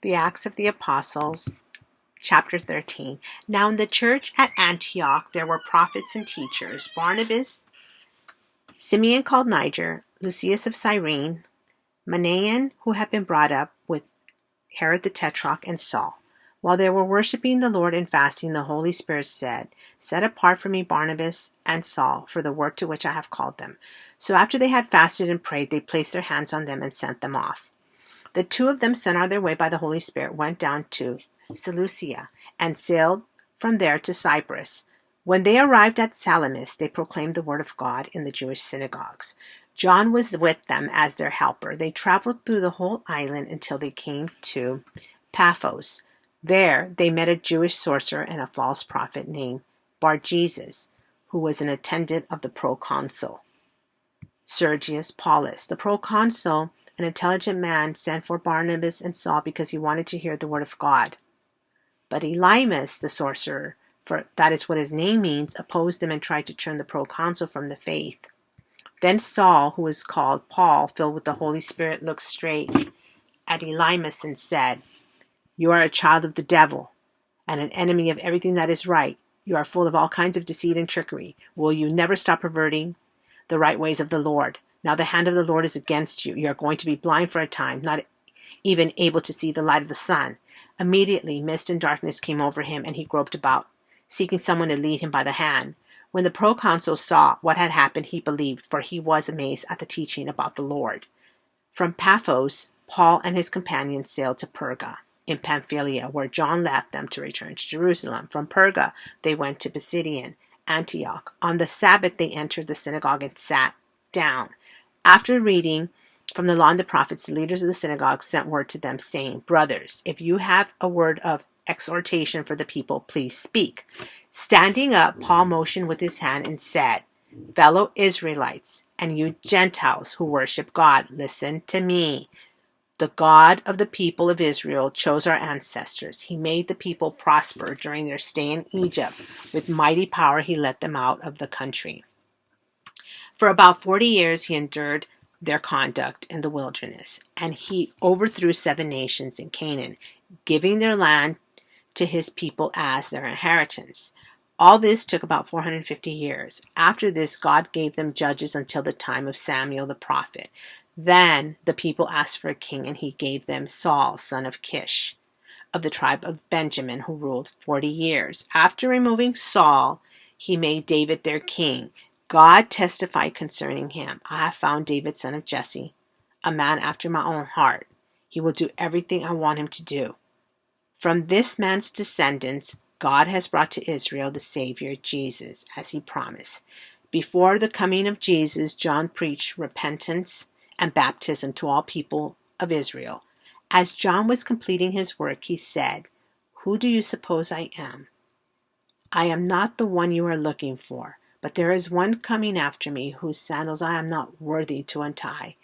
The Acts of the Apostles, chapter 13. Now in the church at Antioch there were prophets and teachers: Barnabas, Simeon called Niger, Lucius of Cyrene, Manaen, who had been brought up with Herod the tetrarch, and Saul. While they were worshiping the Lord and fasting, the Holy Spirit said, "Set apart for me Barnabas and Saul for the work to which I have called them." So after they had fasted and prayed, they placed their hands on them and sent them off. The two of them, sent on their way by the Holy Spirit, went down to Seleucia and sailed from there to Cyprus. When they arrived at Salamis, they proclaimed the word of God in the Jewish synagogues. John was with them as their helper. They traveled through the whole island until they came to Paphos. There they met a Jewish sorcerer and a false prophet named Bar-Jesus, who was an attendant of the proconsul, Sergius Paulus. The proconsul, an intelligent man, sent for Barnabas and Saul because he wanted to hear the word of God. But Elymas, the sorcerer, for that is what his name means, opposed them and tried to turn the proconsul from the faith. Then Saul, who was called Paul, filled with the Holy Spirit, looked straight at Elymas and said, "You are a child of the devil and an enemy of everything that is right. You are full of all kinds of deceit and trickery. Will you never stop perverting the right ways of the Lord? Now the hand of the Lord is against you. You are going to be blind for a time, not even able to see the light of the sun." Immediately mist and darkness came over him, and he groped about, seeking someone to lead him by the hand. When the proconsul saw what had happened, he believed, for he was amazed at the teaching about the Lord. From Paphos, Paul and his companions sailed to Perga in Pamphylia, where John left them to return to Jerusalem. From Perga, they went to Pisidian Antioch. On the Sabbath, they entered the synagogue and sat down. After reading from the law and the prophets, the leaders of the synagogue sent word to them, saying, "Brothers, if you have a word of exhortation for the people, please speak." Standing up, Paul motioned with his hand and said, "Fellow Israelites, and you Gentiles who worship God, listen to me. The God of the people of Israel chose our ancestors. He made the people prosper during their stay in Egypt. With mighty power, he led them out of the country. For about 40 years, he endured their conduct in the wilderness, and he overthrew 7 nations in Canaan, giving their land to his people as their inheritance. All this took about 450 years. After this, God gave them judges until the time of Samuel the prophet. Then the people asked for a king, and he gave them Saul, son of Kish, of the tribe of Benjamin, who ruled 40 years. After removing Saul, he made David their king. God testified concerning him, "I have found David, son of Jesse, a man after my own heart. He will do everything I want him to do." From this man's descendants, God has brought to Israel the Savior, Jesus, as he promised. Before the coming of Jesus, John preached repentance and baptism to all people of Israel. As John was completing his work, he said, "Who do you suppose I am? I am not the one you are looking for, but there is one coming after me whose sandals I am not worthy to untie.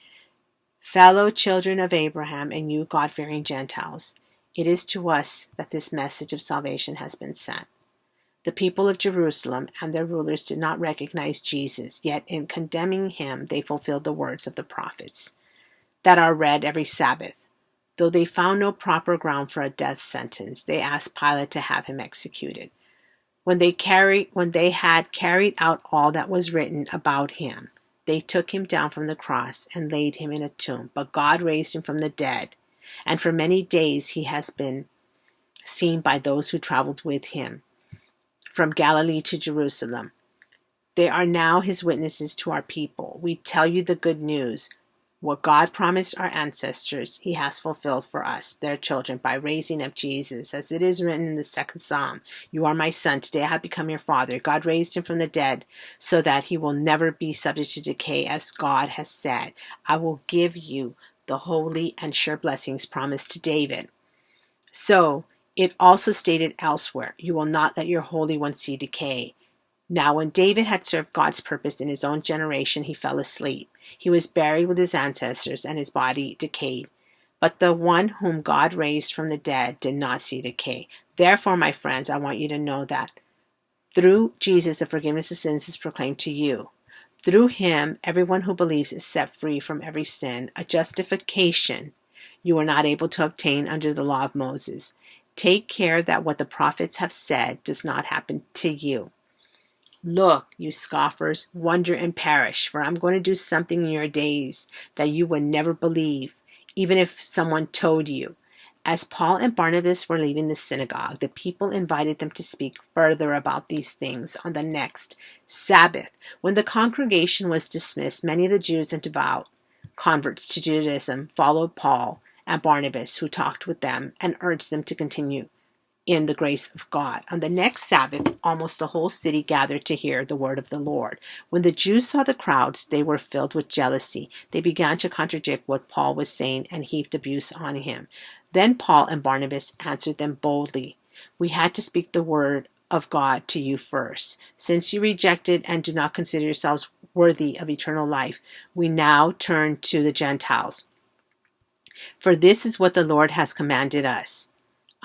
Fellow children of Abraham and you God-fearing Gentiles, it is to us that this message of salvation has been sent." The people of Jerusalem and their rulers did not recognize Jesus, yet in condemning him they fulfilled the words of the prophets that are read every Sabbath. Though they found no proper ground for a death sentence, they asked Pilate to have him executed. When they had carried out all that was written about him, they took him down from the cross and laid him in a tomb. But God raised him from the dead, and for many days he has been seen by those who traveled with him from Galilee to Jerusalem. They are now his witnesses to our people. We tell you the good news. What God promised our ancestors, he has fulfilled for us, their children, by raising up Jesus. As it is written in the 2nd Psalm, "You are my son, today I have become your father." God raised him from the dead so that he will never be subject to decay, as God has said, "I will give you the holy and sure blessings promised to David." So it also stated elsewhere, "You will not let your Holy One see decay." Now when David had served God's purpose in his own generation, he fell asleep. He was buried with his ancestors, and his body decayed. But the one whom God raised from the dead did not see decay. Therefore, my friends, I want you to know that through Jesus the forgiveness of sins is proclaimed to you. Through him, everyone who believes is set free from every sin, a justification you were not able to obtain under the law of Moses. Take care that what the prophets have said does not happen to you. Look, you scoffers, wonder and perish, for I'm going to do something in your days that you would never believe, even if someone told you. As Paul and Barnabas were leaving the synagogue, the people invited them to speak further about these things on the next Sabbath. When the congregation was dismissed, many of the Jews and devout converts to Judaism followed Paul and Barnabas, who talked with them and urged them to continue in the grace of God. On the next Sabbath, almost the whole city gathered to hear the word of the Lord. When the Jews saw the crowds, they were filled with jealousy. They began to contradict what Paul was saying and heaped abuse on him. Then Paul and Barnabas answered them boldly. We had to speak the word of God to you first. Since you rejected and do not consider yourselves worthy of eternal life, we now turn to the Gentiles. For this is what the Lord has commanded us.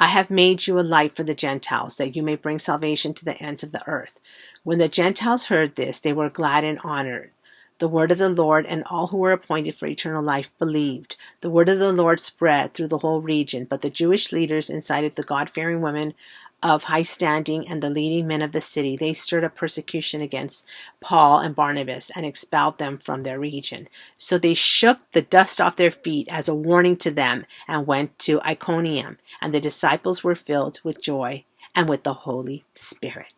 I have made you a light for the Gentiles, that you may bring salvation to the ends of the earth. When the Gentiles heard this, they were glad and honored the word of the Lord, and all who were appointed for eternal life believed. The word of the Lord spread through the whole region, but the Jewish leaders incited the God-fearing women of high standing and the leading men of the city. They stirred up persecution against Paul and Barnabas and expelled them from their region. So they shook the dust off their feet as a warning to them and went to Iconium, and the disciples were filled with joy and with the Holy Spirit.